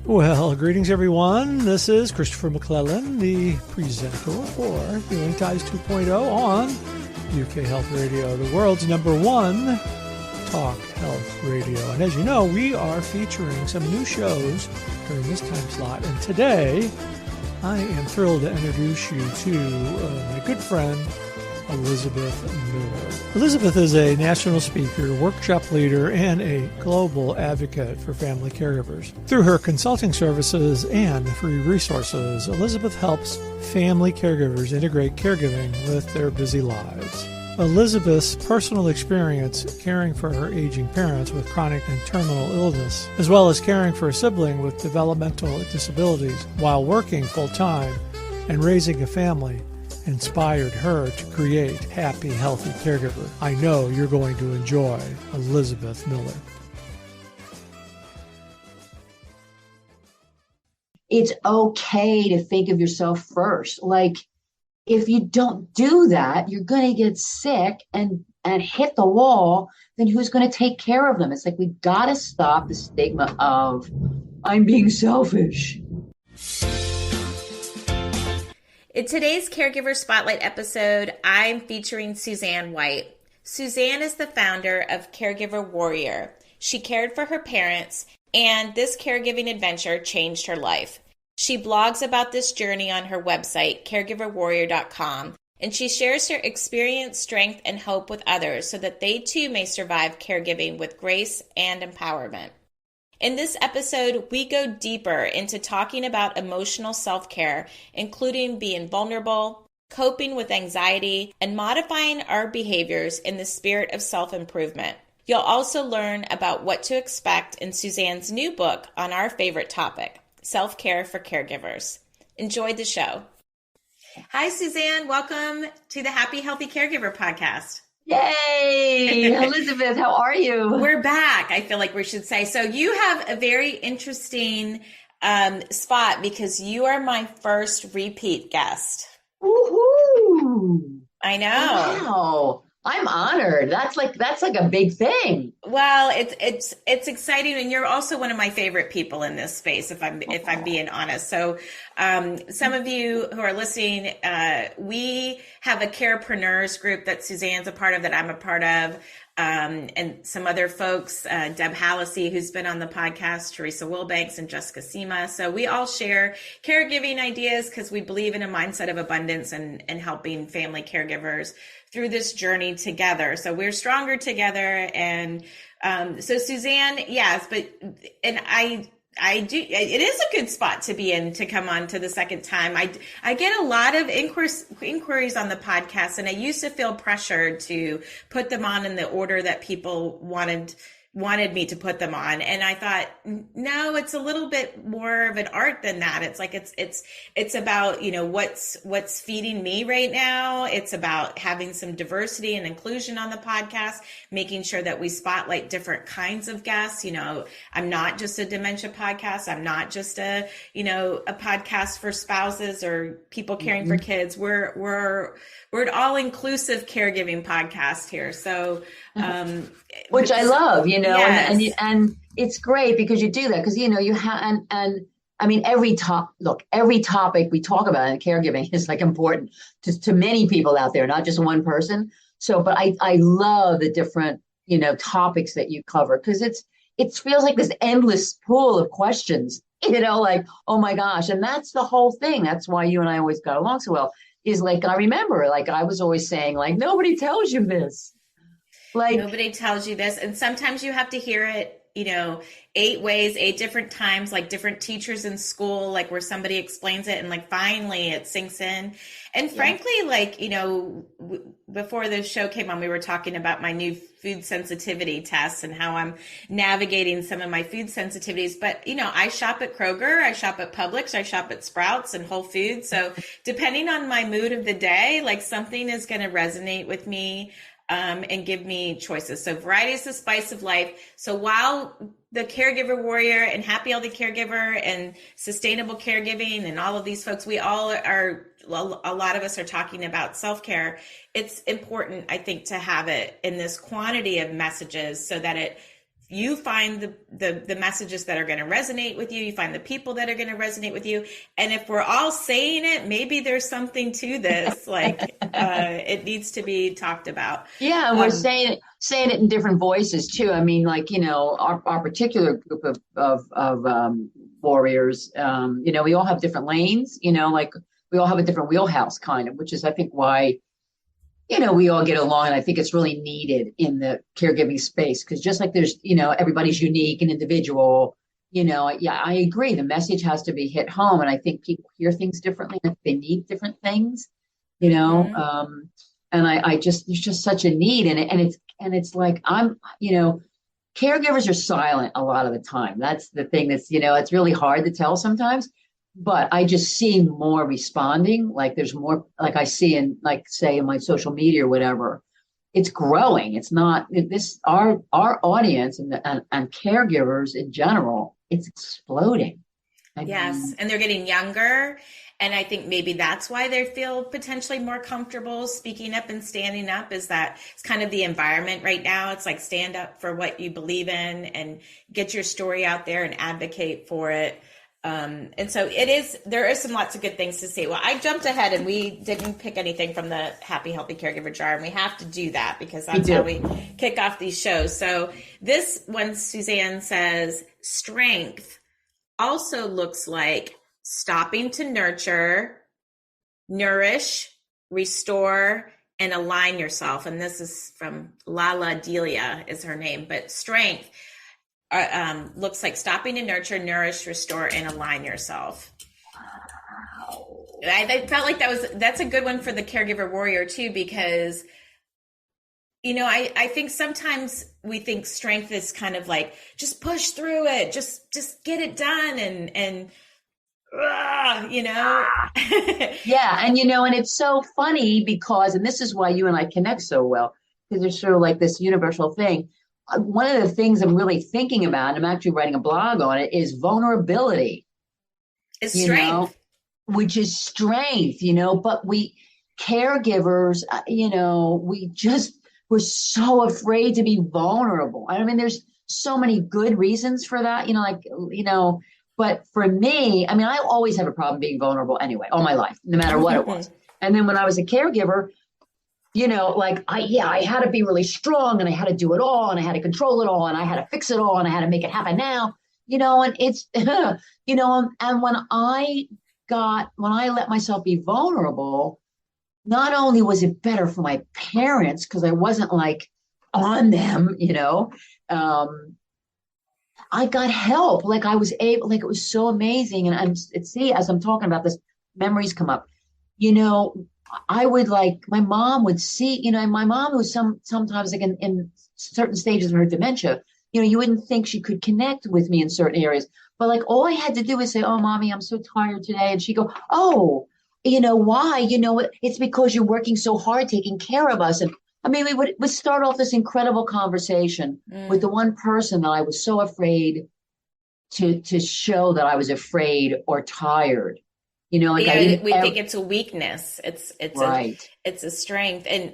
Well, greetings everyone. This is Christopher McClellan, the presenter for Healing Ties 2.0 on UK Health Radio, the world's number one talk health radio. And as you know, we are featuring some new shows during this time slot. And today, I am thrilled to introduce you to my good friend, Elizabeth Miller. Elizabeth is a national speaker, workshop leader, and a global advocate for family caregivers. Through her consulting services and free resources, Elizabeth helps family caregivers integrate caregiving with their busy lives. Elizabeth's personal experience caring for her aging parents with chronic and terminal illness, as well as caring for a sibling with developmental disabilities while working full-time and raising a family, inspired her to create Happy, Healthy Caregiver. I know you're going to enjoy Elizabeth Miller. It's okay to think of yourself first. Like, if you don't do that, you're going to get sick and hit the wall. Then who's going to take care of them? It's like, we got to stop the stigma of, I'm being selfish. In today's Caregiver Spotlight episode, I'm featuring Suzanne White. Suzanne is the founder of Caregiver Warrior. She cared for her parents, and this caregiving adventure changed her life. She blogs about this journey on her website, caregiverwarrior.com, and she shares her experience, strength, and hope with others so that they too may survive caregiving with grace and empowerment. In this episode, we go deeper into talking about emotional self-care, including being vulnerable, coping with anxiety, and modifying our behaviors in the spirit of self-improvement. You'll also learn about what to expect in Suzanne's new book on our favorite topic, self-care for caregivers. Enjoy the show. Hi, Suzanne. Welcome to the Happy, Healthy Caregiver podcast. Yay! Elizabeth, how are you? We're back, I feel like we should say. So you have a very interesting spot because you are my first repeat guest. Woohoo! I know. Wow. I'm honored. That's like a big thing. Well, it's exciting, and you're also one of my favorite people in this space, if I'm being honest. So, some of you who are listening, we have a carepreneurs group that Suzanne's a part of, that I'm a part of, and some other folks, Deb Hallisey, who's been on the podcast, Teresa Wilbanks, and Jessica Sema. So we all share caregiving ideas because we believe in a mindset of abundance and helping family caregivers through this journey together. So we're stronger together. And so Suzanne, yes, and I do, it is a good spot to be in, to come on to the second time. I get a lot of inquiries on the podcast, and I used to feel pressured to put them on in the order that people wanted me to put them on. And I thought, no, it's a little bit more of an art than that. It's like, it's about, what's feeding me right now. It's about having some diversity and inclusion on the podcast, making sure that we spotlight different kinds of guests. I'm not just a dementia podcast. I'm not just a podcast for spouses or people caring for kids. We're an all-inclusive caregiving podcast here. So, which I love, yes. and it's great because you do that because, you have, and I mean, every topic we talk about in caregiving is like important to many people out there, not just one person. So, but I love the different, topics that you cover because it feels like this endless pool of questions, like, oh my gosh. And that's the whole thing. That's why you and I always got along so well, is like, I remember, like I was always saying, like, nobody tells you this. Like, nobody tells you this. And sometimes you have to hear it, 8 ways, 8 different times, like different teachers in school, like where somebody explains it and like finally it sinks in. And frankly, like, before the show came on, we were talking about my new food sensitivity tests and how I'm navigating some of my food sensitivities. But, I shop at Kroger, I shop at Publix, I shop at Sprouts and Whole Foods. So depending on my mood of the day, like something is going to resonate with me. And give me choices. So variety is the spice of life. So while the Caregiver Warrior and Happy Healthy Caregiver and sustainable caregiving and all of these folks, we all are, a lot of us are talking about self-care. It's important, I think, to have it in this quantity of messages so that it you find the messages that are going to resonate with you. You find the people that are going to resonate with you. And if we're all saying it, maybe there's something to this. Like it needs to be talked about. Yeah, and we're saying it in different voices too. I mean, like, you know, our particular group of warriors, you know, we all have different lanes, you know, like we all have a different wheelhouse kind of, which is I think why, you know, we all get along. And I think it's really needed in the caregiving space because just like there's, you know, everybody's unique and individual, you know, yeah, I agree. The message has to be hit home. And I think people hear things differently and they need different things, you know. And I just, there's just such a need. And it's like, you know, caregivers are silent a lot of the time. That's the thing that's, you know, it's really hard to tell sometimes. But I just see more responding. Like there's more, like I see in, like, say, in my social media or whatever, it's growing. It's not this, our audience and caregivers in general, it's exploding. Yes. And they're getting younger. And I think maybe that's why they feel potentially more comfortable speaking up and standing up, is that it's kind of the environment right now. It's like stand up for what you believe in and get your story out there and advocate for it. And so there is some lots of good things to say. Well, I jumped ahead and we didn't pick anything from the Happy Healthy Caregiver jar, and we have to do that because that's how we kick off these shows. So this one, Suzanne says, strength also looks like stopping to nurture, nourish, restore, and align yourself. And this is from Lala Delia is her name, but strength looks like stopping to nurture, nourish, restore, and align yourself. Wow. I felt like that's a good one for the caregiver warrior too, because, you know, I think sometimes we think strength is kind of like, just push through it, just get it done. And you know? Yeah. And, you know, and it's so funny because, and this is why you and I connect so well, because there's sort of like this universal thing. One of the things I'm really thinking about, and I'm actually writing a blog on it, is vulnerability. It's strength. Which is strength, you know, but we caregivers, you know, we're so afraid to be vulnerable. I mean, there's so many good reasons for that, you know, like, you know, but for me, I mean, I always have a problem being vulnerable anyway, all my life, no matter what it was. And then when I was a caregiver, you know, like I had to be really strong and I had to do it all and I had to control it all and I had to fix it all and I had to make it happen now, you know, and it's, you know, and when I let myself be vulnerable, not only was it better for my parents because I wasn't like on them, you know, I got help. Like I was able, like it was so amazing. And as I'm talking about this, memories come up, you know. I would like, my mom would see, you know, and my mom was sometimes like in certain stages of her dementia, you know, you wouldn't think she could connect with me in certain areas, but like all I had to do was say, oh, mommy, I'm so tired today. And she'd go, oh, you know, why? You know, it's because you're working so hard taking care of us. And I mean, we'd start off this incredible conversation with the one person that I was so afraid to show that I was afraid or tired. You know, like we think it's a weakness. It's right. It's a strength. And,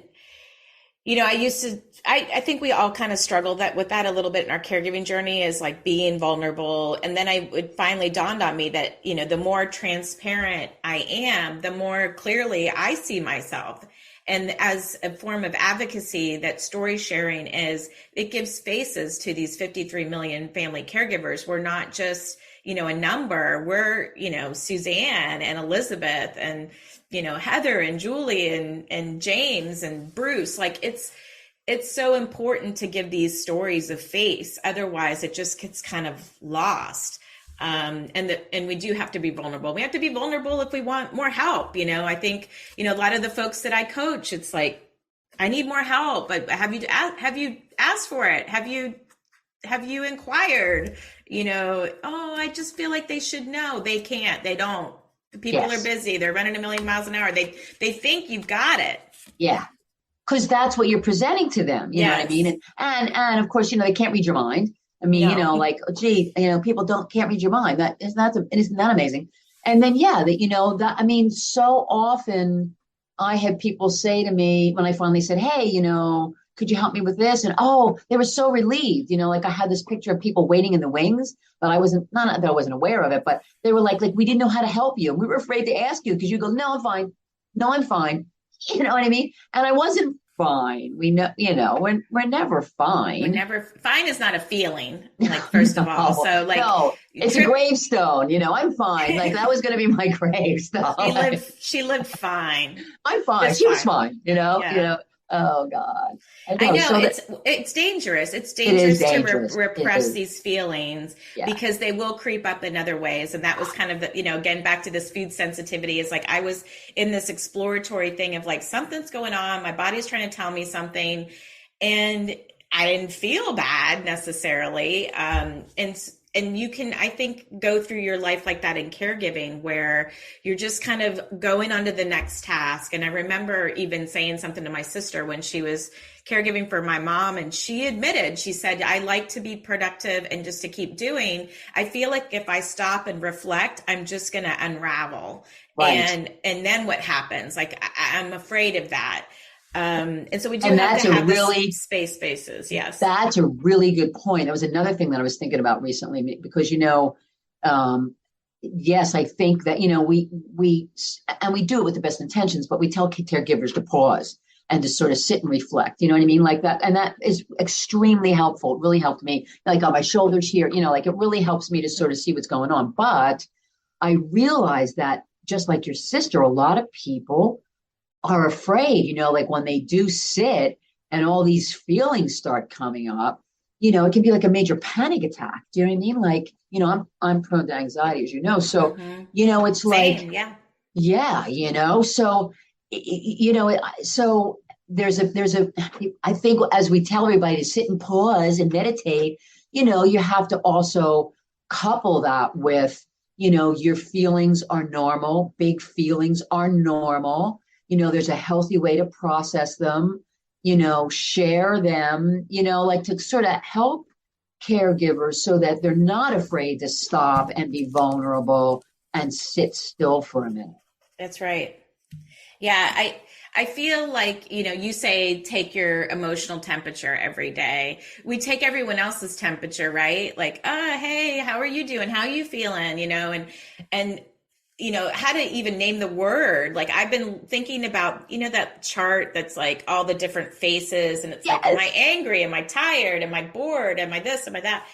you know, I think we all kind of struggle with that a little bit in our caregiving journey, is like being vulnerable. And then it finally dawned on me that, you know, the more transparent I am, the more clearly I see myself. And as a form of advocacy, that story sharing it gives faces to these 53 million family caregivers. We're not just, you know, a number. We're, you know, Suzanne and Elizabeth and, you know, Heather and Julie and James and Bruce. Like it's so important to give these stories a face. Otherwise it just gets kind of lost. And we do have to be vulnerable. We have to be vulnerable if we want more help. You know, I think, you know, a lot of the folks that I coach, it's like, I need more help, but have you asked for it? Have you inquired? You know, oh, I just feel like they should know. They can't. They don't. The people are busy. They're running 1,000,000 miles an hour. They think you've got it. Yeah, because that's what you're presenting to them. You know what I mean? And of course, you know, they can't read your mind. I mean, you know, like, gee, you know, people can't read your mind. Isn't that amazing? And then, you know, I mean, so often I had people say to me when I finally said, hey, you know, could you help me with this? And oh, they were so relieved, like I had this picture of people waiting in the wings, but I wasn't, not that I wasn't aware of it, but they were like, we didn't know how to help you. And we were afraid to ask you because you go, no, I'm fine. No, I'm fine. You know what I mean? And I wasn't fine. We know, we're never fine. We're never fine is not a feeling, like, first of all. So like, no, it's a gravestone, I'm fine. Like that was going to be my gravestone. She lived fine. I'm fine. She was fine, Yeah. Oh God. I know so it's dangerous. It's dangerous to repress these feelings because they will creep up in other ways. And that was kind of again, back to this food sensitivity is like, I was in this exploratory thing of like, something's going on. My body's trying to tell me something. And I didn't feel bad necessarily. And you can, I think, go through your life like that in caregiving where you're just kind of going on to the next task. And I remember even saying something to my sister when she was caregiving for my mom, and she admitted, she said, I like to be productive and just to keep doing. I feel like if I stop and reflect, I'm just going to unravel. Right. And then what happens? Like, I'm afraid of that. And so we do have to have spaces. Yes. That's a really good point. That was another thing that I was thinking about recently because, yes, I think that, we do it with the best intentions, but we tell caregivers to pause and to sort of sit and reflect, you know what I mean? Like that. And that is extremely helpful. It really helped me, like on my shoulders here, like it really helps me to sort of see what's going on. But I realized that just like your sister, a lot of people are afraid, like when they do sit and all these feelings start coming up, it can be like a major panic attack. Do you know what I mean? Like, I'm prone to anxiety, as you know. So, it's Same, like, so, so there's I think as we tell everybody to sit and pause and meditate, you have to also couple that with, your feelings are normal. Big feelings are normal. There's a healthy way to process them, share them, like to sort of help caregivers so that they're not afraid to stop and be vulnerable and sit still for a minute. That's right. Yeah. I feel like, you say, take your emotional temperature every day. We take everyone else's temperature, right? Like, hey, how are you doing? How are you feeling? And how to even name the word. Like I've been thinking about, that chart that's like all the different faces and it's like, am I angry? Am I tired? Am I bored? Am I this? Am I that?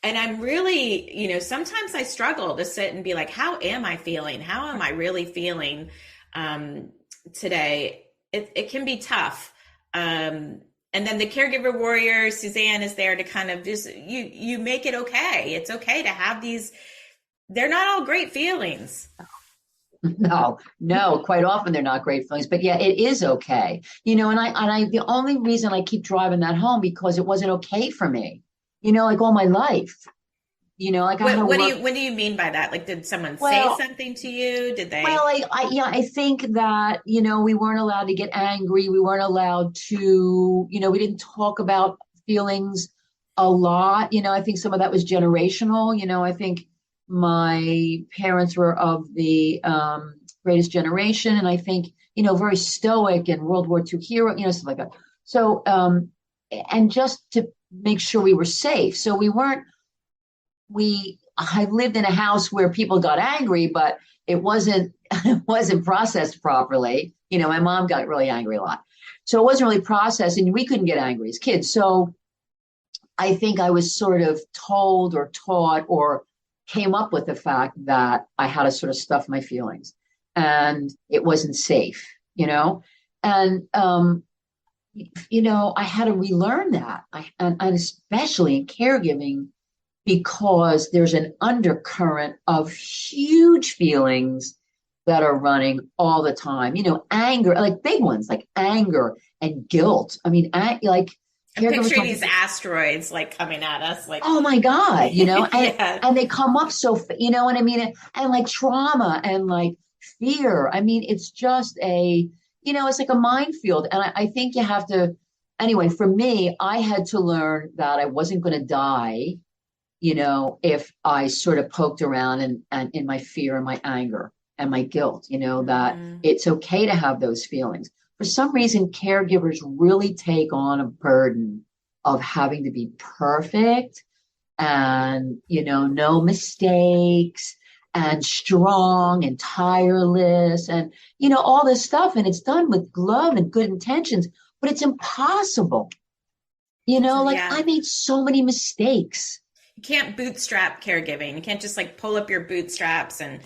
And I'm really, sometimes I struggle to sit and be like, how am I feeling? How am I really feeling today? It can be tough. And then the caregiver warrior, Suzanne, is there to kind of just, you make it okay. It's okay to have these, they're not all great feelings. No, quite often they're not great feelings, but yeah, it is okay. And I, the only reason I keep driving that home because it wasn't okay for me, like all my life, like what do you mean by that? Like, did someone say something to you? Did they? Well, I think that, we weren't allowed to get angry. We weren't allowed to, we didn't talk about feelings a lot. I think some of that was generational. I think my parents were of the greatest generation, and I think very stoic and World War II hero, stuff like that. So and just to make sure we were safe, so I lived in a house where people got angry, but it wasn't processed properly. My mom got really angry a lot, so it wasn't really processed, and we couldn't get angry as kids. So I think I was sort of told or taught or came up with the fact that I had to sort of stuff my feelings and it wasn't safe, and, I had to relearn that. And especially in caregiving, because there's an undercurrent of huge feelings that are running all the time, anger, like big ones, like anger and guilt. I mean, like, I'm picturing these asteroids like coming at us, like, oh my God, and they come up so, what I mean? And like trauma and like fear. I mean, it's just it's like a minefield. And I think you have to, anyway, for me, I had to learn that I wasn't going to die, if I sort of poked around and in my fear and my anger and my guilt, that it's okay to have those feelings. for some reason, caregivers really take on a burden of having to be perfect and, no mistakes and strong and tireless and, all this stuff. And it's done with love and good intentions, but it's impossible. I made so many mistakes. You can't bootstrap caregiving. You can't just like pull up your bootstraps and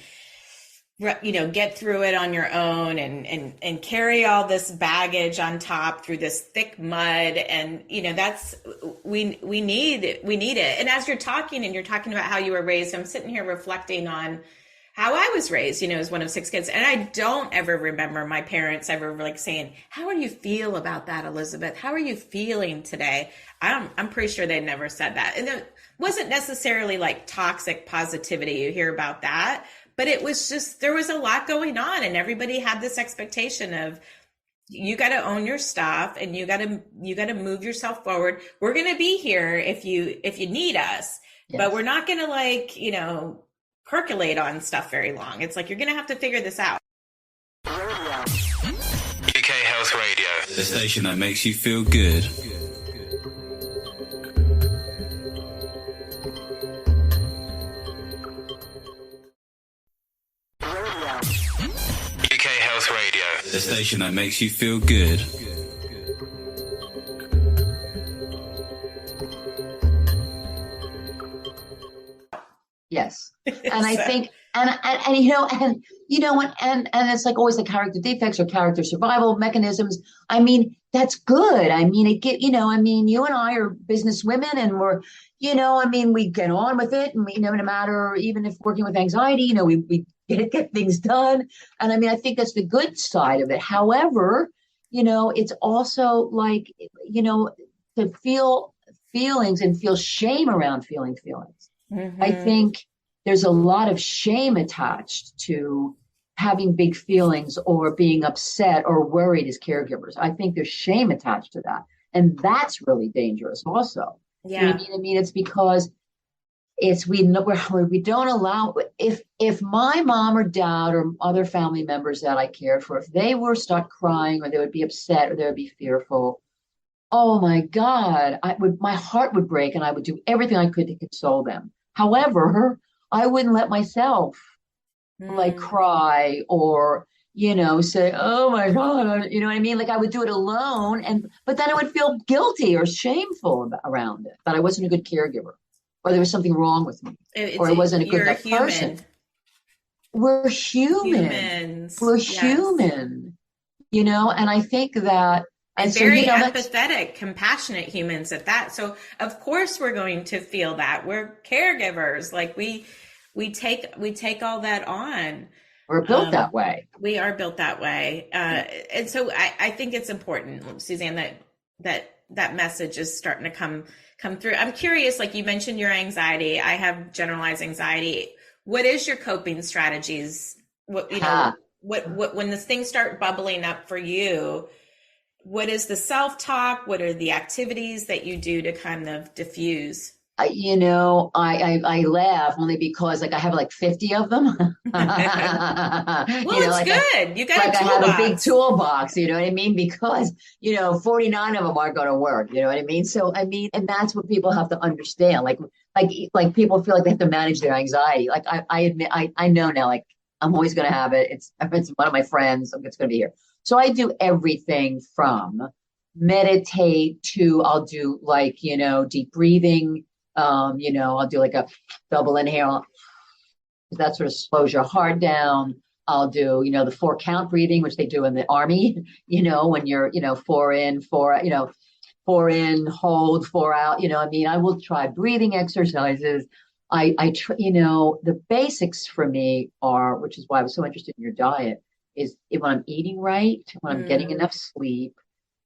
get through it on your own and carry all this baggage on top through this thick mud. And, that's, we need it. And as you're talking about how you were raised, I'm sitting here reflecting on how I was raised, as one of 6 kids. And I don't ever remember my parents ever like saying, how do you feel about that, Elizabeth? How are you feeling today? I'm pretty sure they never said that. And it wasn't necessarily like toxic positivity. You hear about that. But it was just, there was a lot going on and everybody had this expectation of, you got to own your stuff and you got to move yourself forward. We're going to be here if you need us, yes. But we're not going to percolate on stuff very long. It's like, you're going to have to figure this out. UK Health Radio, the station that makes you feel good. The station that makes you feel good. Yes. And I think, and it's like always the character defects or character survival mechanisms. I mean, that's good. I mean, you and I are business women and we're, we get on with it and no matter, even if working with anxiety, we get things done. And I mean, I think that's the good side of it. However, it's also like, to feel feelings and feel shame around feeling feelings. Mm-hmm. I think there's a lot of shame attached to having big feelings or being upset or worried as caregivers. I think there's shame attached to that. And that's really dangerous also. Yeah. I mean, it's because we don't allow, if my mom or dad or other family members that I cared for, if they were start crying or they would be upset or they would be fearful, oh my God, my heart would break and I would do everything I could to console them. However, I wouldn't let myself cry or, say, oh my God, you know what I mean? Like I would do it alone but then I would feel guilty or shameful around it, that I wasn't a good caregiver. Or there was something wrong with me, or I wasn't a good enough person. We're human. We're human, and I think that. And very empathetic, compassionate humans at that. So of course we're going to feel that. We're caregivers. Like we take all that on. We're built that way. We are built that way. And so I think it's important, Suzanne, that message is starting to come through. I'm curious, like you mentioned your anxiety. I have generalized anxiety. What is your coping strategies? What when the things start bubbling up for you, what is the self-talk? What are the activities that you do to kind of diffuse? I laugh only because I have 50 of them. Well, it's good. You got a toolbox. I have a big toolbox, you know what I mean? Because, 49 of them aren't going to work, you know what I mean? So, and that's what people have to understand. Like people feel like they have to manage their anxiety. Like I admit, I know now, I'm always going to have it. It's one of my friends. It's going to be here. So I do everything from meditate to I'll do deep breathing. I'll do a double inhale. That sort of slows your heart down. I'll do, the 4 count breathing, which they do in the army, when you're, 4 in, 4, 4 in, hold, 4 out, I will try breathing exercises. I the basics for me are, which is why I was so interested in your diet, is when I'm eating right, when I'm getting enough sleep,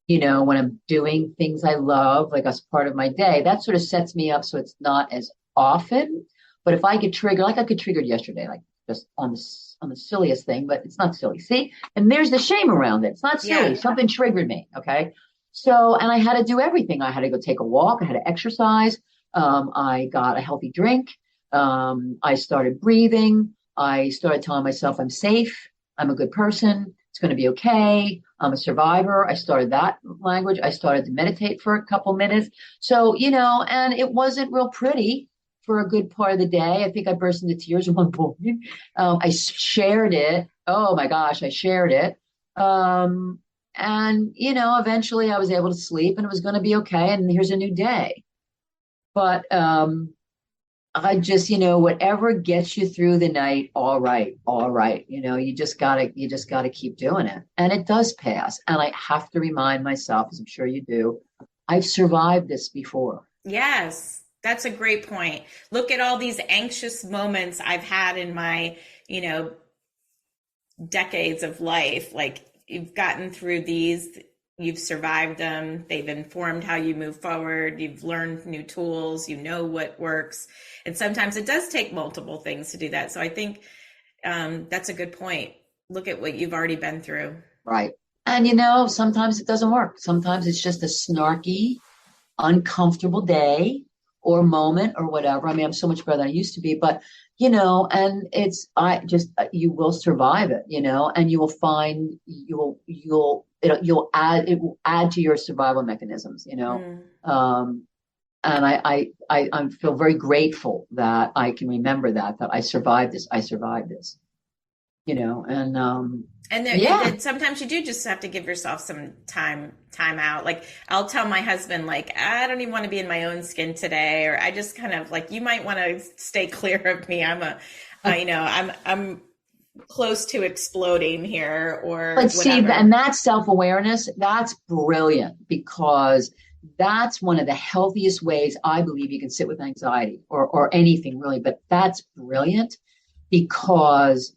when I'm doing things I love, as part of my day, that sort of sets me up so it's not as often. But if I get triggered, I got triggered yesterday, just on the silliest thing, but it's not silly. See? And there's the shame around it. It's not silly. Yeah. Something triggered me. Okay. So, and I had to do everything. I had to go take a walk. I had to exercise. I got a healthy drink. I started breathing. I started telling myself I'm safe. I'm a good person. It's going to be okay. I'm a survivor. I started that language. I started to meditate for a couple minutes. So, and it wasn't real pretty for a good part of the day. I think I burst into tears at one point. I shared it. Oh my gosh, I shared it. And, eventually I was able to sleep and it was going to be okay. And here's a new day. But I just, whatever gets you through the night, all right. You just gotta keep doing it. And it does pass. And I have to remind myself, as I'm sure you do, I've survived this before. Yes, that's a great point. Look at all these anxious moments I've had in my, decades of life. Like, you've gotten through these, you've survived them. They've informed how you move forward. You've learned new tools. You know what works. And sometimes it does take multiple things to do that. So I think that's a good point. Look at what you've already been through. Right. And, sometimes it doesn't work. Sometimes it's just a snarky, uncomfortable day or moment or whatever. I mean, I'm so much better than I used to be, but, and you will survive it, and you will find, it will add to your survival mechanisms, and I feel very grateful that I can remember that I survived this, and then sometimes you do just have to give yourself some time out. Like, I'll tell my husband, like, I don't even want to be in my own skin today, or I just kind of like, you might want to stay clear of me. I'm close to exploding here, or but see, and that self-awareness, that's brilliant, because that's one of the healthiest ways I believe you can sit with anxiety or anything really. But that's brilliant because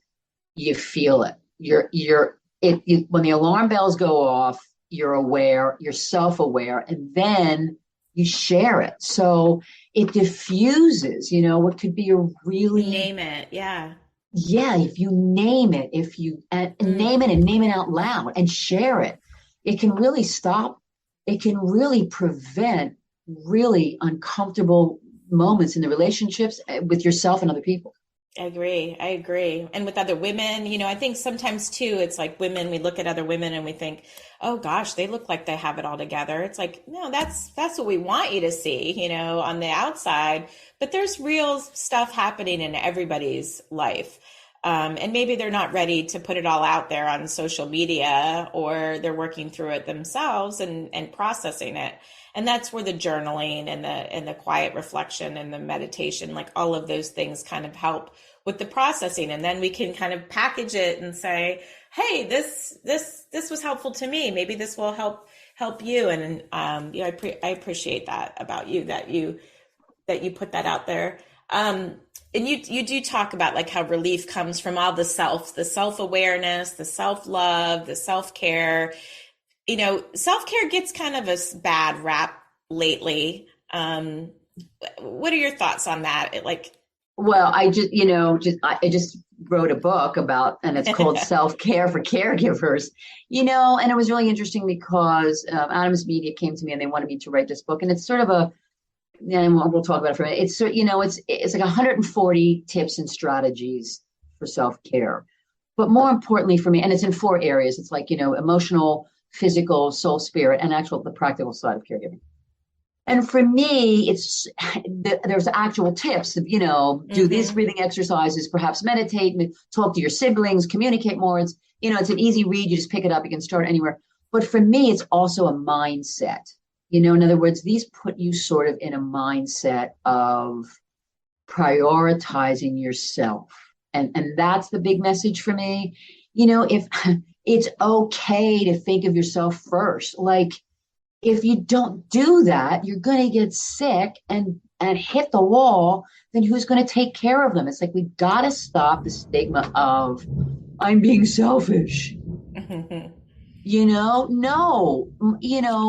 you feel it. When the alarm bells go off, you're aware, you're self-aware, and then you share it. So it diffuses, what could be a really name it. Yeah. Yeah. If you name it, name it and name it out loud and share it, it can really stop. It can really prevent really uncomfortable moments in the relationships with yourself and other people. I agree. And with other women, I think sometimes too, it's like women, we look at other women and we think, oh gosh, they look like they have it all together. It's like, no, that's what we want you to see, on the outside, but there's real stuff happening in everybody's life. And maybe they're not ready to put it all out there on social media, or they're working through it themselves and processing it. And that's where the journaling and the quiet reflection and the meditation, like all of those things kind of help with the processing. And then we can kind of package it and say, hey, this was helpful to me. Maybe this will help you. And I appreciate that about you, that you put that out there. And you do talk about like how relief comes from all the self-awareness, the self-love, the self-care. Self-care gets kind of a bad rap lately. What are your thoughts on that? Well, I just wrote a book about, and it's called Self-Care for Caregivers, and it was really interesting because Adams Media came to me and they wanted me to write this book. And it's sort of and we'll talk about it for a minute. It's, it's like 140 tips and strategies for self-care. But more importantly for me, and it's in 4 areas. It's like, emotional, physical, soul, spirit, and the practical side of caregiving. And for me, there's actual tips of, do these breathing exercises, perhaps meditate, talk to your siblings, communicate more. It's, it's an easy read. You just pick it up. You can start anywhere. But for me, it's also a mindset. In other words, these put you sort of in a mindset of prioritizing yourself. And that's the big message for me. If it's okay to think of yourself first, like if you don't do that, you're going to get sick and hit the wall. Then who's going to take care of them? It's like, we've got to stop the stigma of I'm being selfish. No,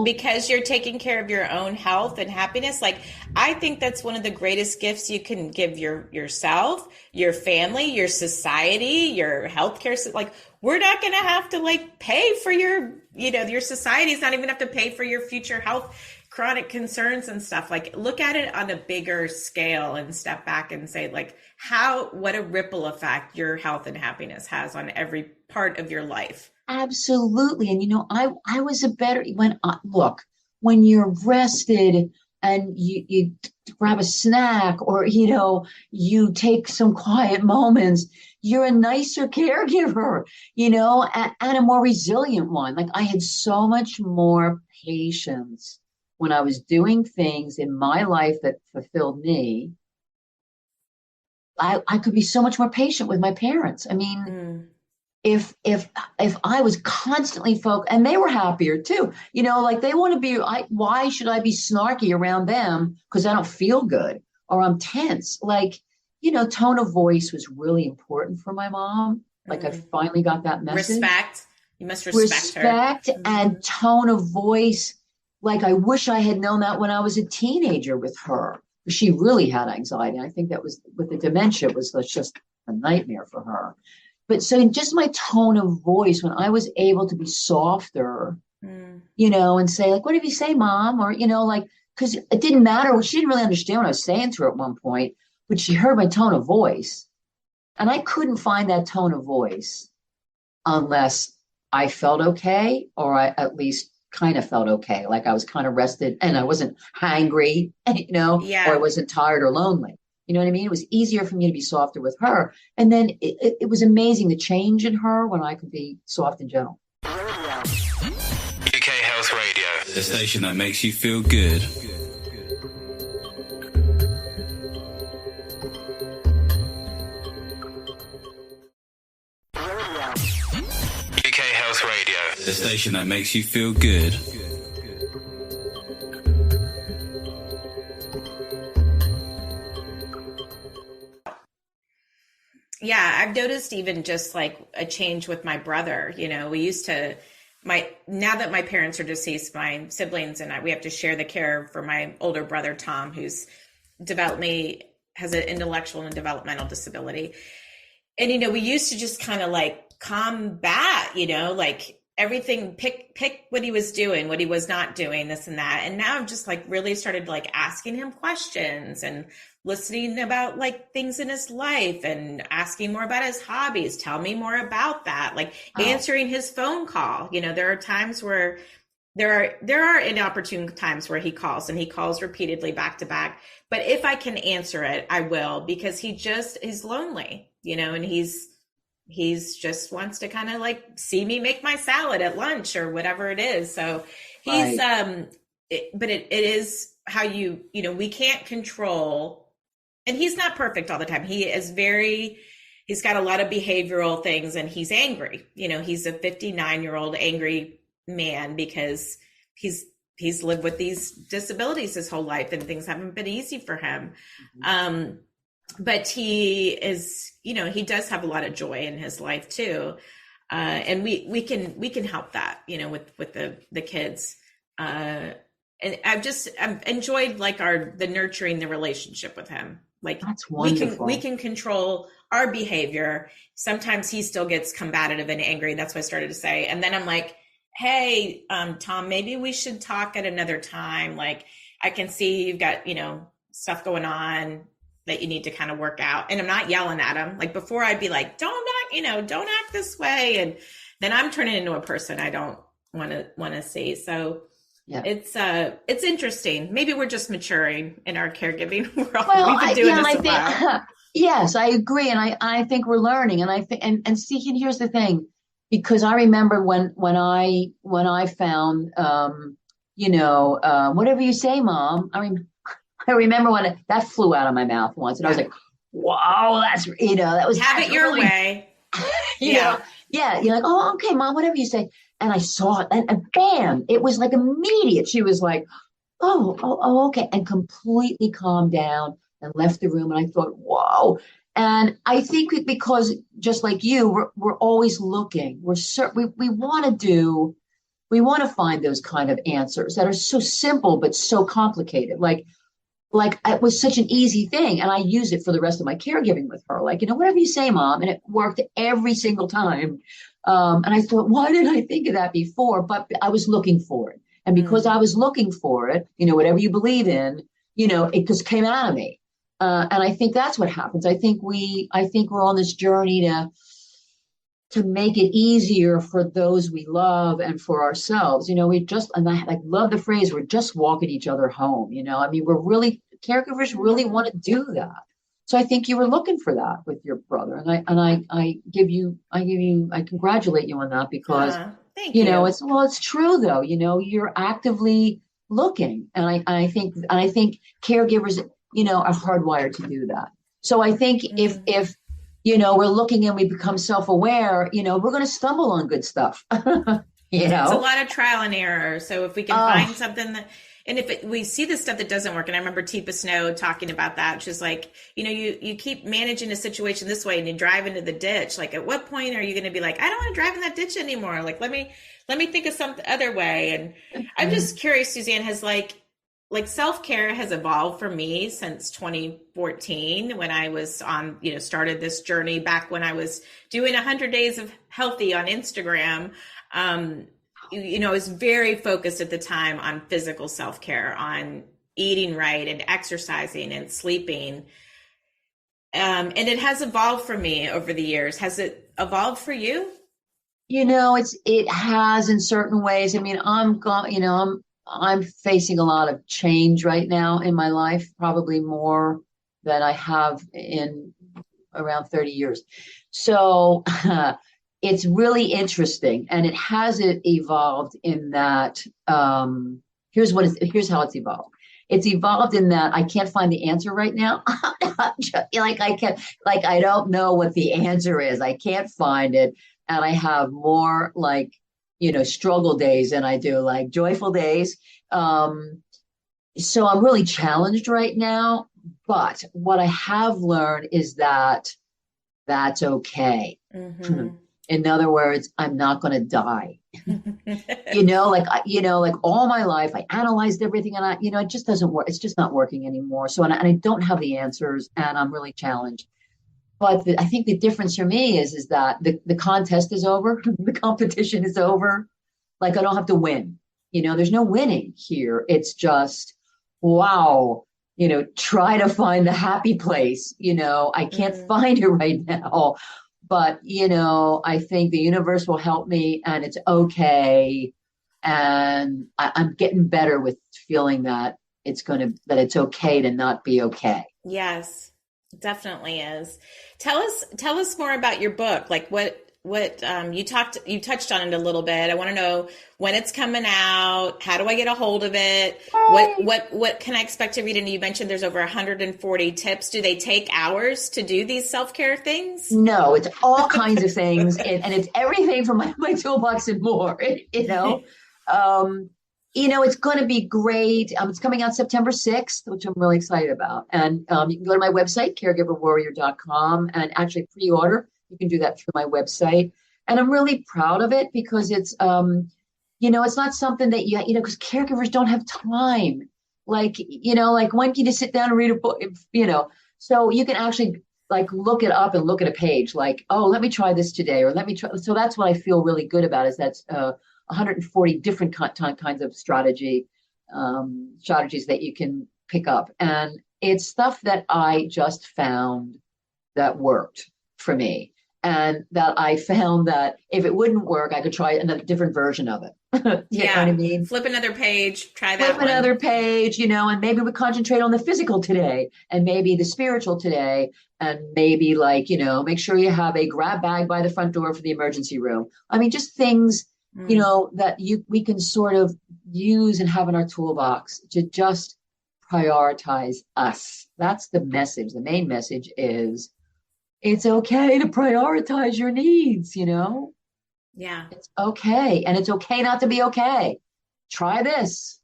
because you're taking care of your own health and happiness. Like, I think that's one of the greatest gifts you can give yourself, your family, your society, your healthcare. Like, we're not going to have to pay for your society's not even have to pay for your future health, chronic concerns and stuff. Like, look at it on a bigger scale and step back and say, what a ripple effect your health and happiness has on every part of your life. Absolutely. And I was a better look, when you're rested and you grab a snack, or you take some quiet moments, you're a nicer caregiver, and a more resilient one. Like, I had so much more patience when I was doing things in my life that fulfilled me. I could be so much more patient with my parents. I mean, if I was constantly focused, and they were happier too, like, they want to be, why should I be snarky around them because I don't feel good or I'm tense? Like, tone of voice was really important for my mom. Like, I finally got that message. Respect. You must respect her. Respect and tone of voice. Like, I wish I had known that when I was a teenager with her. She really had anxiety. I think that was, with the dementia, was just a nightmare for her. But so just my tone of voice, when I was able to be softer, and say, like, whatever you say, Mom, or, like, because it didn't matter. She didn't really understand what I was saying to her at one point, but she heard my tone of voice. And I couldn't find that tone of voice unless I felt okay, or I at least kind of felt okay. Like, I was kind of rested and I wasn't hangry, or I wasn't tired or lonely. You know what I mean? It was easier for me to be softer with her. And then it was amazing, the change in her when I could be soft and gentle. UK Health Radio, the station that makes you feel good. UK Health Radio, the station that makes you feel good. Yeah, I've noticed even just like a change with my brother. We used to, now that my parents are deceased, my siblings and I, we have to share the care for my older brother, Tom, who's has an intellectual and developmental disability. And, we used to just kind of like combat, like everything, pick what he was doing, what he was not doing, this and that. And now I've just like really started like asking him questions and listening about like things in his life and asking more about his hobbies. Tell me more about that. Like answering his phone call. There are times where there are inopportune times where he calls, and he calls repeatedly back to back. But if I can answer it, I will, because he's lonely, and he's just wants to kind of like see me make my salad at lunch or whatever it is. So he's, but it is how we can't control. And he's not perfect all the time. He's got a lot of behavioral things, and he's angry. He's a 59-year-old angry man because he's lived with these disabilities his whole life, and things haven't been easy for him. But he is, he does have a lot of joy in his life too. And we can help that, with the kids. And I've enjoyed like the nurturing the relationship with him. Like, that's wonderful. We can control our behavior. Sometimes he still gets combative and angry. That's what I started to say. And then I'm like, hey, Tom, maybe we should talk at another time. Like, I can see you've got, stuff going on that you need to kind of work out. And I'm not yelling at him. Like, before I'd be like, don't act this way. And then I'm turning into a person I don't want to see. So yeah, it's interesting. Maybe we're just maturing in our caregiving world. Well, we've been doing this a while. Yes, I agree. And I think we're learning. And I think, and see, and here's the thing, because I remember when I found, whatever you say, Mom, I remember when that flew out of my mouth once, and I was like, wow, that's, that was. Have it your way. Yeah. You're like, oh, okay, Mom, whatever you say. And I saw it, and bam, it was like immediate. She was like, oh, okay. And completely calmed down and left the room. And I thought, whoa. And I think because just like you, we're always looking. We want to find those kind of answers that are so simple, but so complicated. Like it was such an easy thing. And I use it for the rest of my caregiving with her. Like, whatever you say, Mom. And it worked every single time. And I thought, why didn't I think of that before? But I was looking for it. And because I was looking for it, whatever you believe in, it just came out of me. And I think that's what happens. I think we're on this journey to make it easier for those we love and for ourselves. And I love the phrase, we're just walking each other home. I mean, caregivers really want to do that. So I think you were looking for that with your brother. And I congratulate you on that, because, thank you. it's true though, you're actively looking. And I think caregivers, are hardwired to do that. So I think if we're looking and we become self-aware, we're going to stumble on good stuff. It's a lot of trial and error. So if we can find something and if we see the stuff that doesn't work, and I remember Teepa Snow talking about that, she's like, you keep managing a situation this way and you drive into the ditch. Like, at what point are you going to be like, I don't want to drive in that ditch anymore? Like, let me think of some other way. And I'm just curious, Suzanne, has like self-care has evolved for me since 2014, when I was on, started this journey back when I was doing 100 days of healthy on Instagram. I was very focused at the time on physical self-care, on eating right and exercising and sleeping. And it has evolved for me over the years. Has it evolved for you? It has in certain ways. I mean, I'm facing a lot of change right now in my life, probably more than I have in around 30 years. So it's really interesting, and it has evolved in that. Here's how it's evolved. It's evolved in that I can't find the answer right now. I don't know what the answer is. I can't find it, and I have more struggle days than I do like joyful days. So I'm really challenged right now. But what I have learned is that that's okay. Mm-hmm. In other words, I'm not going to die. All my life, I analyzed everything, and it just doesn't work. It's just not working anymore. So, and I don't have the answers, and I'm really challenged. But I think the difference for me is that the contest is over. The competition is over. Like, I don't have to win. There's no winning here. It's just, wow, try to find the happy place. I can't find it right now. But, I think the universe will help me, and it's okay. And I'm getting better with feeling that it's okay to not be okay. Yes, it definitely is. Tell us more about your book. Like what you touched on it a little bit. I want to know when it's coming out. How do I get a hold of it? What can I expect to read? And you mentioned there's over 140 tips. Do they take hours to do these self-care things? No, it's all kinds of things. And it's everything from my toolbox and more, it's going to be great. It's coming out September 6th, which I'm really excited about. And you can go to my website, caregiverwarrior.com, and actually pre-order. You can do that through my website. And I'm really proud of it, because it's, it's not something that because caregivers don't have time. When can you sit down and read a book, so you can actually look it up and look at a page let me try this today, or let me try. So that's what I feel really good about, is that's 140 different kinds of strategies that you can pick up. And it's stuff that I just found that worked for me. And that I found that if it wouldn't work, I could try another different version of it. You know what I mean? Flip another page, try that Flip another page, and maybe we concentrate on the physical today, and maybe the spiritual today, and maybe make sure you have a grab bag by the front door for the emergency room. I mean, just things, that we can sort of use and have in our toolbox to just prioritize us. That's the message. The main message is, it's okay to prioritize your needs, Yeah. It's okay. And it's okay not to be okay. Try this.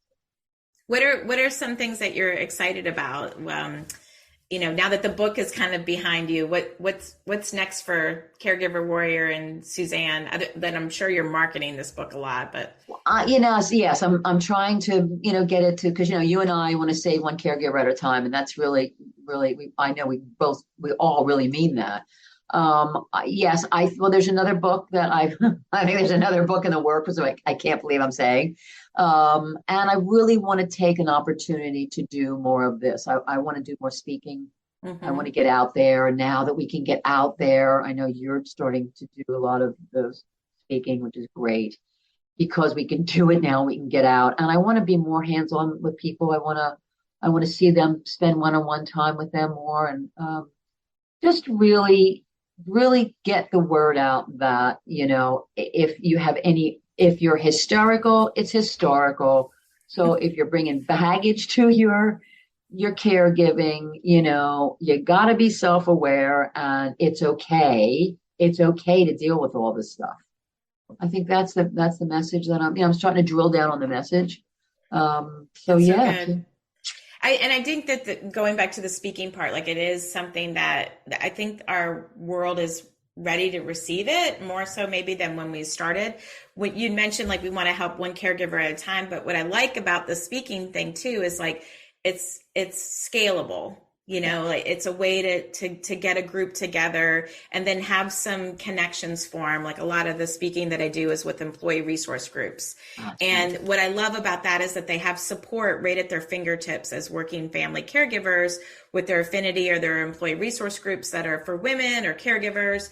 What are some things that you're excited about? Now that the book is kind of behind you, what's next for Caregiver Warrior and Suzanne? Other than, I'm sure you're marketing this book a lot, but yes, I'm trying to get it to, because you and I want to save one caregiver at a time, and that's really I know we all really mean that. Yes, there's another book that I think there's another book in the works, so I can't believe I'm saying. And I really want to take an opportunity to do more of this. I want to do more speaking I want to get out there. Now that we can get out there, I know you're starting to do a lot of the speaking, which is great because we can do it now. We can get out, and I want to be more hands-on with people. I want to see them, spend one-on-one time with them more, and just really, really get the word out that, if you're hysterical, it's historical. So if you're bringing baggage to your caregiving, you got to be self-aware, and it's okay. It's okay to deal with all this stuff. I think that's the message that I'm starting to drill down on the message. So yeah. Good. I think that going back to the speaking part, like it is something that I think our world is ready to receive it more so maybe than when we started. What you mentioned, like we want to help one caregiver at a time, but what I like about the speaking thing too is like it's scalable. Like it's a way to get a group together and then have some connections form. Like a lot of the speaking that I do is with employee resource groups. And what I love about that is that they have support right at their fingertips as working family caregivers with their affinity or their employee resource groups that are for women or caregivers.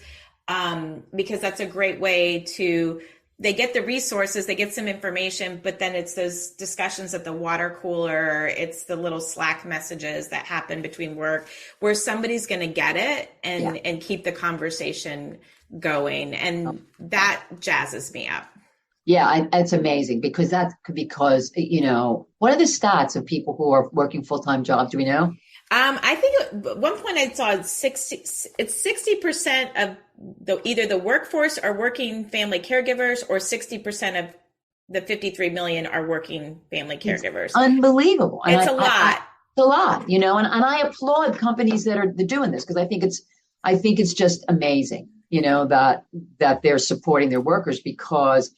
Because that's a great way to, they get the resources, they get some information, but then it's those discussions at the water cooler, it's the little Slack messages that happen between work where somebody's going to get it and keep the conversation going. And that jazzes me up. Yeah, it's amazing because what are the stats of people who are working full-time jobs? Do we know? I think at one point I saw 60% of either the workforce are working family caregivers or 60% of the 53 million are working family caregivers. It's unbelievable. It's a lot. It's a lot, and I applaud companies that are doing this because I think it's just amazing, that they're supporting their workers because,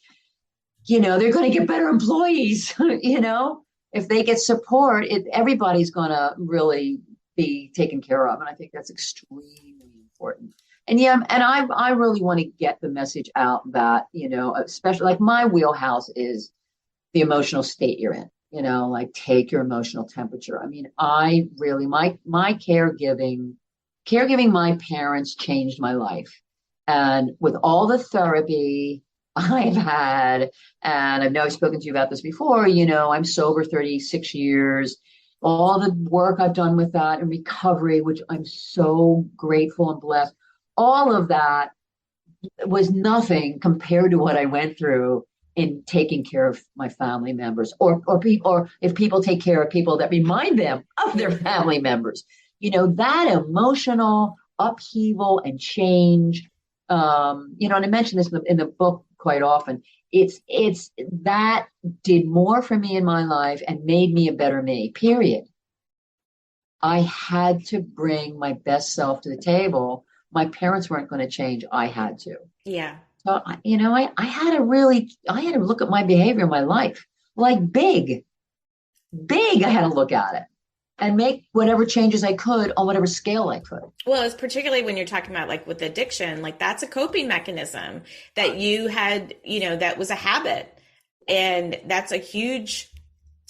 they're going to get better employees, if they get support, everybody's going to really be taken care of. And I think that's extremely important. And I really want to get the message out that, especially like my wheelhouse is the emotional state you're in, like take your emotional temperature. I mean, I really, my caregiving my parents changed my life. And with all the therapy I've had, and I know I've spoken to you about this before, I'm sober 36 years, all the work I've done with that and recovery, which I'm so grateful and blessed. All of that was nothing compared to what I went through in taking care of my family members or if people take care of people that remind them of their family members, that emotional upheaval and change, and I mentioned this in the book quite often. It's that did more for me in my life and made me a better me, period. I had to bring my best self to the table. My parents weren't going to change. I had to. Yeah. So, I had to look at my behavior in my life, like big, I had to look at it and make whatever changes I could on whatever scale I could. Well, it's particularly when you're talking about like with addiction, like that's a coping mechanism that you had, that was a habit. And that's a huge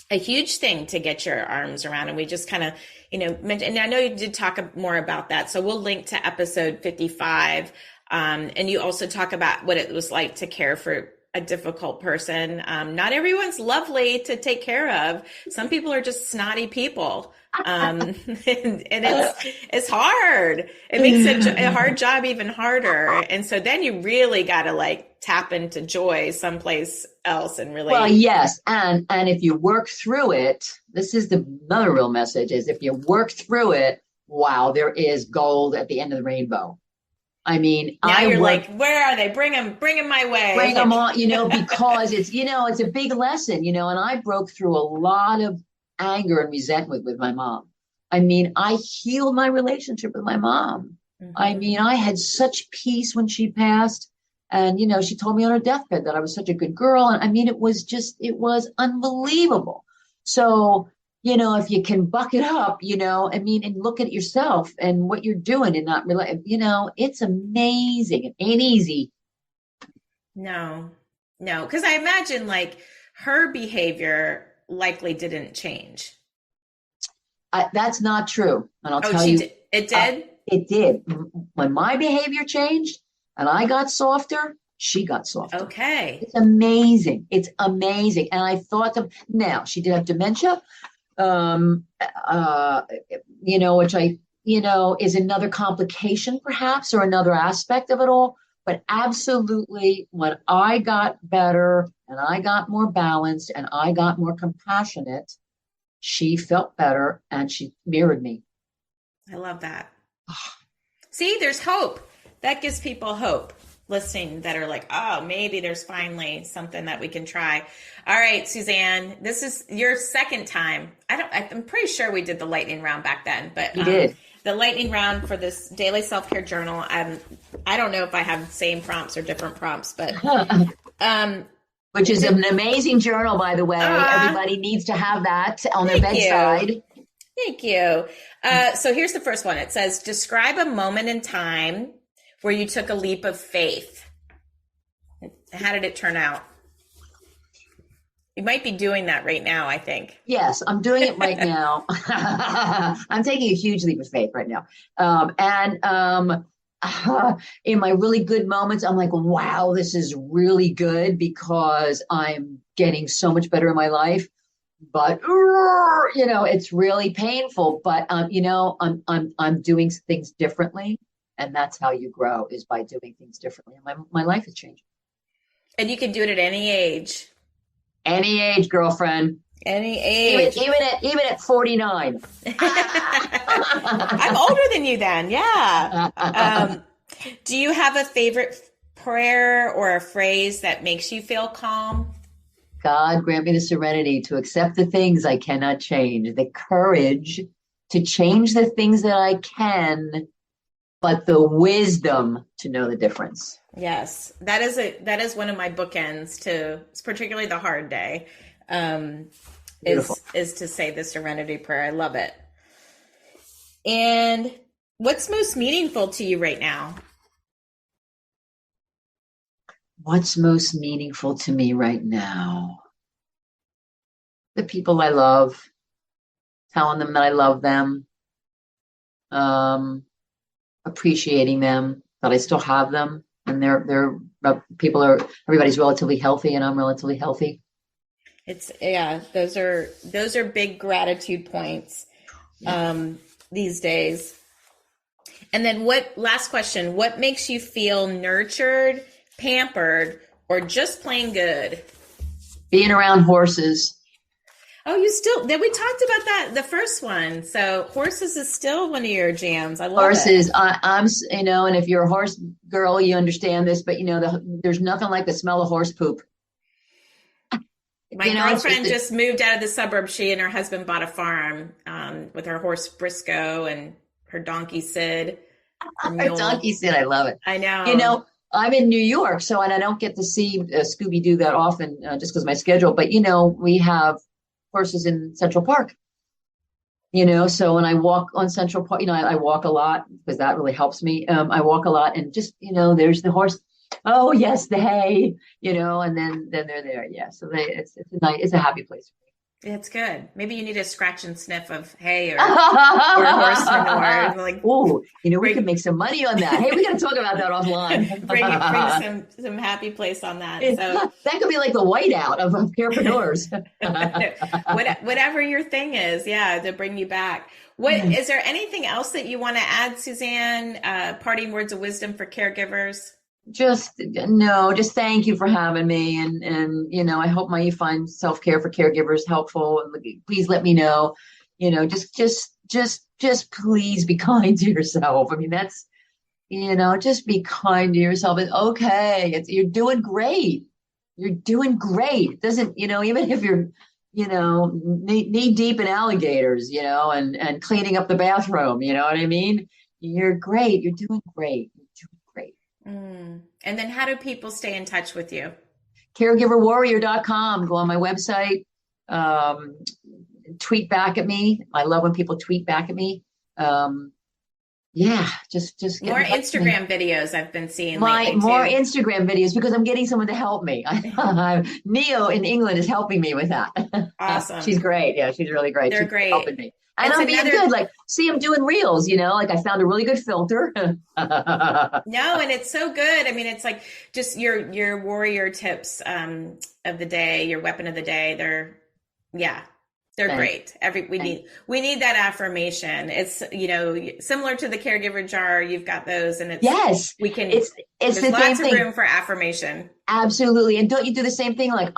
thing to get your arms around. And we just kind of, mentioned, and I know you did talk more about that. So we'll link to episode 55. And you also talk about what it was like to care for a difficult person. Not everyone's lovely to take care of. Some people are just snotty people. And it's hard. It makes a hard job even harder. And so then you really got to like tap into joy someplace else and really. Well, yes. And if you work through it, this is another real message is if you work through it, wow, there is gold at the end of the rainbow. I mean, now you're like, where are they? Bring them my way. Bring them on, because it's a big lesson, and I broke through a lot of anger and resentment with my mom. I mean, I healed my relationship with my mom. Mm-hmm. I mean, I had such peace when she passed and, she told me on her deathbed that I was such a good girl. And I mean, it was unbelievable. So, if you can buck it up, and look at yourself and what you're doing and not really, it's amazing. It ain't easy. No. Cause I imagine like her behavior likely didn't change. That's not true. And I'll tell you. It did? It did. When my behavior changed and I got softer, she got softer. Okay. It's amazing. It's amazing. And I thought now she did have dementia, which is another complication perhaps, or another aspect of it all. But absolutely, when I got better and I got more balanced and I got more compassionate, she felt better and she mirrored me. I love that. See, there's hope. That gives people hope listening that are like, oh, maybe there's finally something that we can try. All right, Suzanne, this is your second time. I'm pretty sure we did the lightning round back then, but you did. The lightning round for this daily self-care journal. I don't know if I have the same prompts or different prompts, but which is an amazing journal, by the way. Everybody needs to have that on their bedside. Thank you. So here's the first one. It says, describe a moment in time where you took a leap of faith. How did it turn out? You might be doing that right now, I think. Yes, I'm doing it right now. I'm taking a huge leap of faith right now. In my really good moments, I'm like, wow, this is really good because I'm getting so much better in my life. But it's really painful. But I'm doing things differently, and that's how you grow, is by doing things differently. And my life has changed. And you can do it at any age. Any age, girlfriend. Any age. Even at 49. I'm older than you then. Yeah. Do you have a favorite prayer or a phrase that makes you feel calm? God, grant me the serenity to accept the things I cannot change, the courage to change the things that I can, but the wisdom to know the difference. Yes, that is one of my bookends to, particularly the hard day, is to say the serenity prayer. I love it. And what's most meaningful to you right now? What's most meaningful to me right now? The people I love, telling them that I love them, appreciating them, that I still have them, and everybody's relatively healthy, and I'm relatively healthy. Those are big gratitude points these days. And then last question, what makes you feel nurtured, pampered, or just plain good? Being around horses. Oh, we talked about that, the first one. So horses is still one of your jams. I love horses. It. I'm, and if you're a horse girl, you understand this, but there's nothing like the smell of horse poop. My girlfriend just moved out of the suburbs. She and her husband bought a farm with her horse Briscoe and her donkey Sid. Her donkey Sid, I love it. I know. I'm in New York, and I don't get to see Scooby-Doo that often just because of my schedule. But, we have horses in Central Park, so when I walk on Central Park, I walk a lot because that really helps me. I walk a lot and just, there's the horse. Oh yes, the hay, and then they're there. Yeah. So it's a happy place for me. It's good. Maybe you need a scratch and sniff of hay or horse manure. Like, we can make some money on that. Hey, we got to talk about that offline. bring some happy place on that. So that could be like the whiteout of carepreneurs. Whatever your thing is, to bring you back. Is there anything else that you want to add, Suzanne? Parting words of wisdom for caregivers? Just thank you for having me. And I hope you find self-care for caregivers helpful. And please let me know, just please be kind to yourself. I mean, that's, just be kind to yourself. It's okay. You're doing great. You're doing great. It doesn't, even if you're, knee deep in alligators, and cleaning up the bathroom, you know what I mean? You're great. You're doing great. And then how do people stay in touch with you? Caregiverwarrior.com. Go on my website. Tweet back at me. I love when people tweet back at me. Just more Instagram videos I've been seeing more lately Instagram videos because I'm getting someone to help me. Neo in England is helping me with that. Awesome. She's great. Yeah, she's really great. They're great. Helping me. And It's I'm being another- good. Like, see, I'm doing reels, like I found a really good filter. No, and it's so good. I mean, it's like just your warrior tips of the day, your weapon of the day. They're great. We need that affirmation. It's similar to the caregiver jar. You've got those, and Yes, there's it's the lots same of thing. room for affirmation. Absolutely. And don't you do the same thing? Like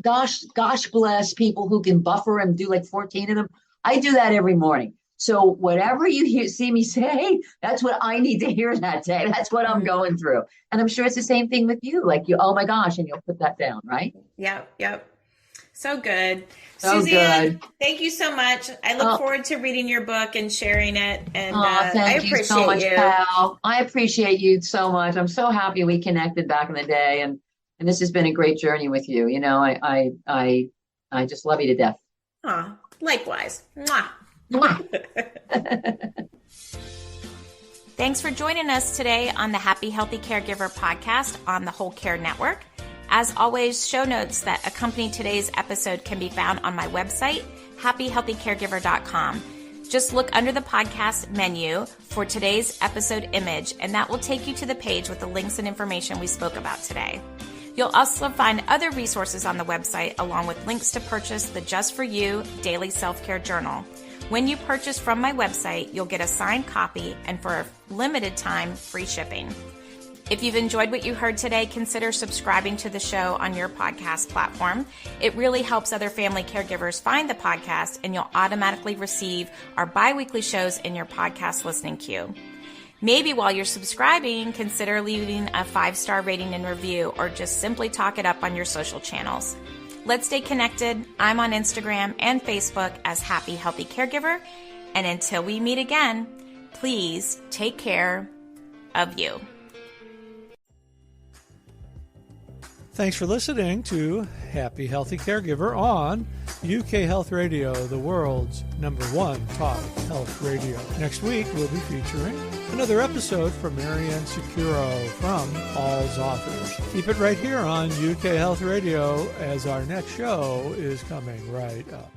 gosh bless people who can buffer and do like 14 of them. I do that every morning. So whatever you see me say, that's what I need to hear that day. That's what I'm going through. And I'm sure it's the same thing with you. Like oh my gosh, and you'll put that down, right? Yep. So good. So Suzanne, good. thank you so much. I look forward to reading your book and sharing it. And I thank you so much, pal. I appreciate you so much. I'm so happy we connected back in the day, and this has been a great journey with you. I just love you to death. Aw, likewise. Mwah. Mwah. Thanks for joining us today on the Happy Healthy Caregiver podcast on the Whole Care Network. As always, show notes that accompany today's episode can be found on my website, happyhealthycaregiver.com. Just look under the podcast menu for today's episode image, and that will take you to the page with the links and information we spoke about today. You'll also find other resources on the website, along with links to purchase the Just For You Daily Self-Care Journal. When you purchase from my website, you'll get a signed copy and for a limited time, free shipping. If you've enjoyed what you heard today, consider subscribing to the show on your podcast platform. It really helps other family caregivers find the podcast, and you'll automatically receive our bi-weekly shows in your podcast listening queue. Maybe while you're subscribing, consider leaving a 5-star rating and review, or just simply talk it up on your social channels. Let's stay connected. I'm on Instagram and Facebook as Happy Healthy Caregiver. And until we meet again, please take care of you. Thanks for listening to Happy Healthy Caregiver on UK Health Radio, the world's #1 talk health radio. Next week, we'll be featuring another episode from Marianne Sciucco from All's Authors. Keep it right here on UK Health Radio, as our next show is coming right up.